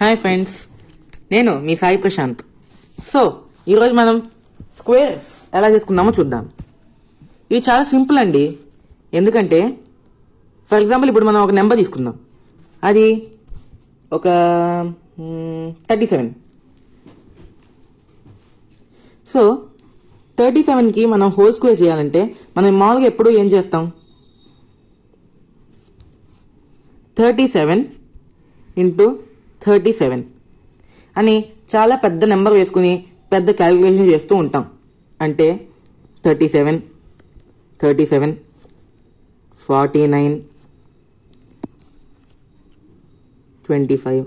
Hi friends, నేను మీ Sai Prashanth. So ఈరోజు మనం స్క్వేర్స్ ఎలా చేసుకుందామో చూద్దాం. ఇది చాలా సింపుల్ అండి. ఎందుకంటే ఫర్ ఎగ్జాంపుల్ ఇప్పుడు మనం ఒక నెంబర్ తీసుకుందాం. అది ఒక 37. సో 37కి మనం హోల్ స్క్వేర్ చేయాలంటే మనం మామూలుగా ఎప్పుడు ఏం చేస్తాం? 37 ఇంటూ 37 అని చాలా పెద్ద నెంబర్ వేసుకుని పెద్ద క్యాలిక్యులేషన్ చేస్తూ ఉంటాం. అంటే 37, 49, 25,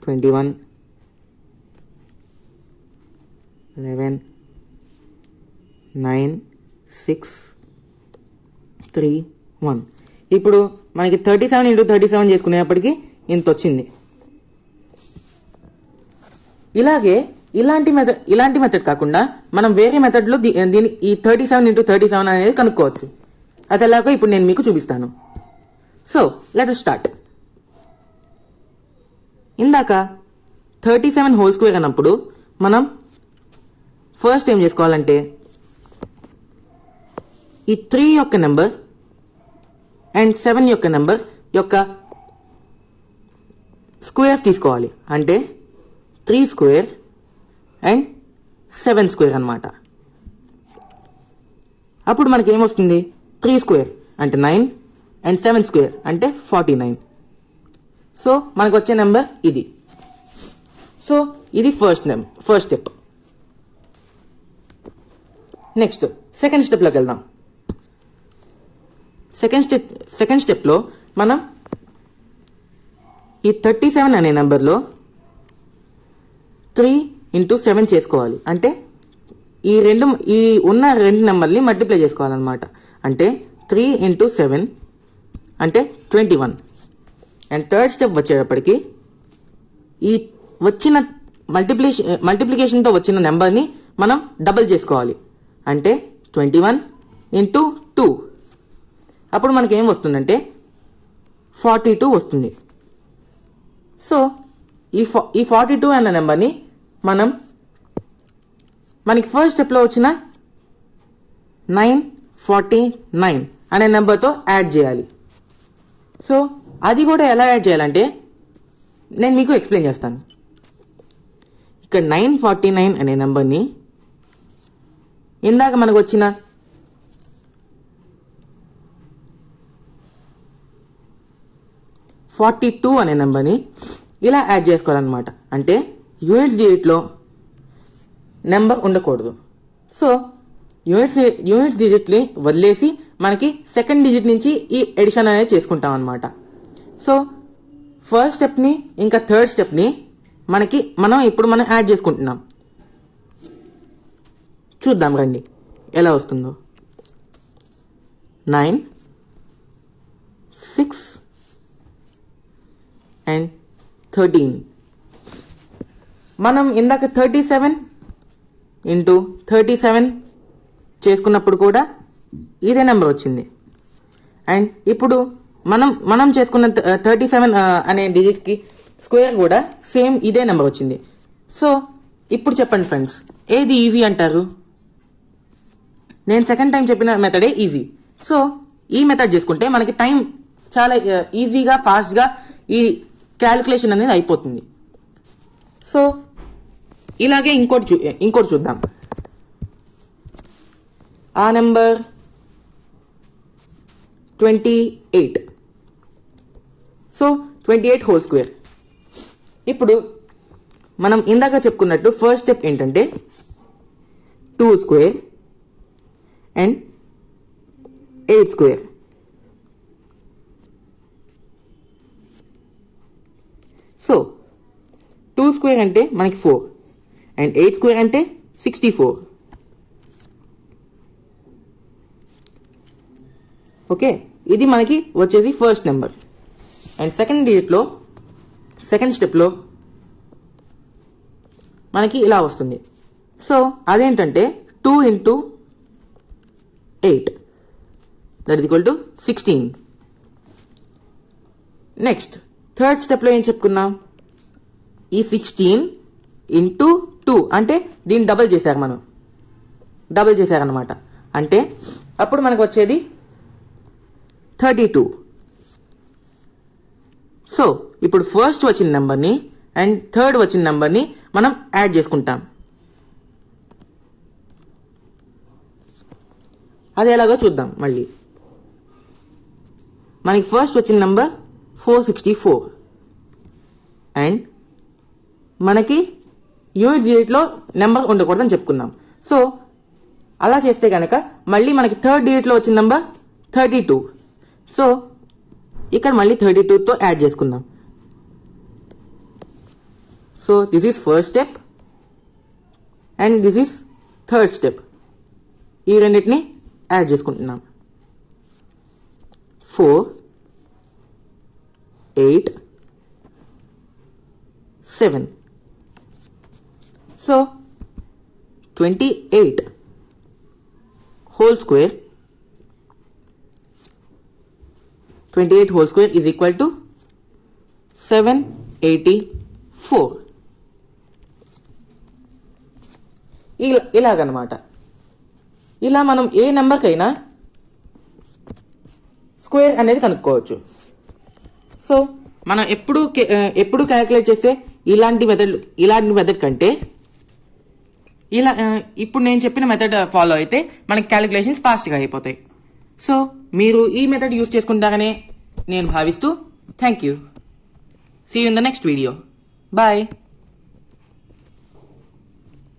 21, 11, 9, 6, 3, 1. ఇప్పుడు మనకి 37 ఇంటూ 37 చేసుకునేప్పటికి ఇంత వచ్చింది. ఇలాంటి మెథడ్ కాకుండా మనం వేరే మెథడ్లో దీని ఈ 37 ఇంటూ 37 అనేది కనుక్కోవచ్చు. అది ఎలాగో ఇప్పుడు నేను మీకు చూపిస్తాను. So let us start. ఇందాక 37 హోల్ స్క్వేర్ అన్నప్పుడు మనం ఫస్ట్ ఏం చేసుకోవాలంటే ఈ 3 యొక్క నెంబర్ అండ్ 7 యొక్క నెంబర్ యొక్క స్క్వేర్స్ తీసుకోవాలి. అంటే 3 స్క్వేర్ అండ్ 7 స్క్వేర్ అన్నమాట. అప్పుడు మనకి ఏమొస్తుంది? 3 స్క్వేర్ అంటే 9 అండ్ 7 స్క్వేర్ అంటే 49. సో మనకు వచ్చే నెంబర్ ఇది. సో ఇది ఫస్ట్ స్టెప్. నెక్స్ట్ సెకండ్ స్టెప్లోకి వెళ్దాం. సెకండ్ స్టెప్లో మనం ఈ 37 అనే నెంబర్లో 3 ఇంటూ 7 చేసుకోవాలి. అంటే ఈ ఉన్న రెండు నెంబర్ని మల్టిప్లై చేసుకోవాలన్నమాట. అంటే 3 ఇంటూ 7 అంటే 21. అండ్ థర్డ్ స్టెప్ వచ్చేటప్పటికి ఈ వచ్చిన మల్టిప్లికేషన్తో వచ్చిన నెంబర్ని మనం డబుల్ చేసుకోవాలి. అంటే 21 ఇంటూ 2. అప్పుడు మనకి ఏం వస్తుందంటే 42 వస్తుంది. సో ఈ 42 అన్న నెంబర్ని మనకి ఫస్ట్ స్టెప్లో వచ్చిన 949 అనే నెంబర్తో యాడ్ చేయాలి. సో అది కూడా ఎలా యాడ్ చేయాలంటే నేను మీకు ఎక్స్ప్లెయిన్ చేస్తాను. ఇక్కడ 949 అనే నెంబర్ని ఇందాక మనకు వచ్చిన 42 అనే నెంబర్ని ఇలా యాడ్ చేసుకోవాలన్నమాట. అంటే యూనిట్స్ డిజిట్లో నెంబర్ ఉండకూడదు. సో యూనిట్స్ డిజిట్ని వదిలేసి మనకి సెకండ్ డిజిట్ నుంచి ఈ ఎడిషన్ అనేది చేసుకుంటాం అన్నమాట. సో ఫస్ట్ స్టెప్ని ఇంకా థర్డ్ స్టెప్ని ఇప్పుడు మనం యాడ్ చేసుకుంటున్నాం. చూద్దాం రండి ఎలా వస్తుందో. 9, 6 అండ్ 13. మనం ఇందాక 37 ఇంటూ 37 చేసుకున్నప్పుడు కూడా ఇదే నెంబర్ వచ్చింది. అండ్ ఇప్పుడు మనం చేసుకున్న 37 అనే డిజిట్కి స్క్వేర్ కూడా సేమ్ ఇదే నెంబర్ వచ్చింది. సో ఇప్పుడు చెప్పండి ఫ్రెండ్స్, ఏది ఈజీ అంటారు? నేను సెకండ్ టైం చెప్పిన మెథడే ఈజీ. సో ఈ మెథడ్ చేసుకుంటే మనకి టైం చాలా ఈజీగా ఫాస్ట్గా ఈ క్యాలిక్యులేషన్ అనేది అయిపోతుంది. సో ఇలాగే ఇంకోటి చూద్దాం. ఆ నెంబర్ 28. So 28 whole square. ఇప్పుడు మనం ఇందాక చెప్పుకున్నట్టు ఫస్ట్ స్టెప్ ఏంటంటే 2 square and 8 square. So 2 square అంటే మనకి 4 అండ్ 8 స్క్వేర్ అంటే 64. ఓకే, ఇది మనకి వచ్చేది ఫస్ట్ నెంబర్. అండ్ సెకండ్ స్టెప్లో మనకి ఇలా వస్తుంది. సో అదేంటంటే 2 into 8 that is equal to 16. Next third స్టెప్లో ఏం చెప్పుకున్నాం, ఈ 16 ఇంటూ 2 అంటే దీన్ని డబుల్ చేశారనమాట. అంటే అప్పుడు మనకు వచ్చేది 32. సో ఇప్పుడు ఫస్ట్ వచ్చిన నెంబర్ని అండ్ థర్డ్ వచ్చిన నెంబర్ని మనం యాడ్ చేసుకుంటాం. అది ఎలాగో చూద్దాం. మళ్ళీ మనకి ఫస్ట్ వచ్చిన నెంబర్ 464 అండ్ మనకి యూనిట్ డిజిట్లో నెంబర్ ఉండకూడదని చెప్పుకున్నాం. సో అలా చేస్తే కనుక మళ్ళీ మనకి థర్డ్ డిజిట్లో వచ్చిన నెంబర్ 32. సో ఇక్కడ మళ్ళీ 32తో యాడ్ చేసుకుందాం. So this is first step and this is third step. ఈ రెండింటిని యాడ్ చేసుకుంటున్నాం. 4, 8, 7. So 28 whole square is equal to 784. ఇలాగనమాట. ఇలా మనం ఏ నెంబర్కైనా స్క్వేర్ అనేది కనుక్కోవచ్చు. సో మనం ఎప్పుడు క్యాలిక్యులేట్ చేస్తే ఇలాంటి మెథడ్ కంటే ఇలా ఇప్పుడు నేను చెప్పిన మెథడ్ ఫాలో అయితే మనకి క్యాలిక్యులేషన్స్ ఫాస్ట్గా అయిపోతాయి. సో మీరు ఈ మెథడ్ యూజ్ చేసుకుంటారనే నేను భావిస్తూ thank you. See you in the next video. Bye.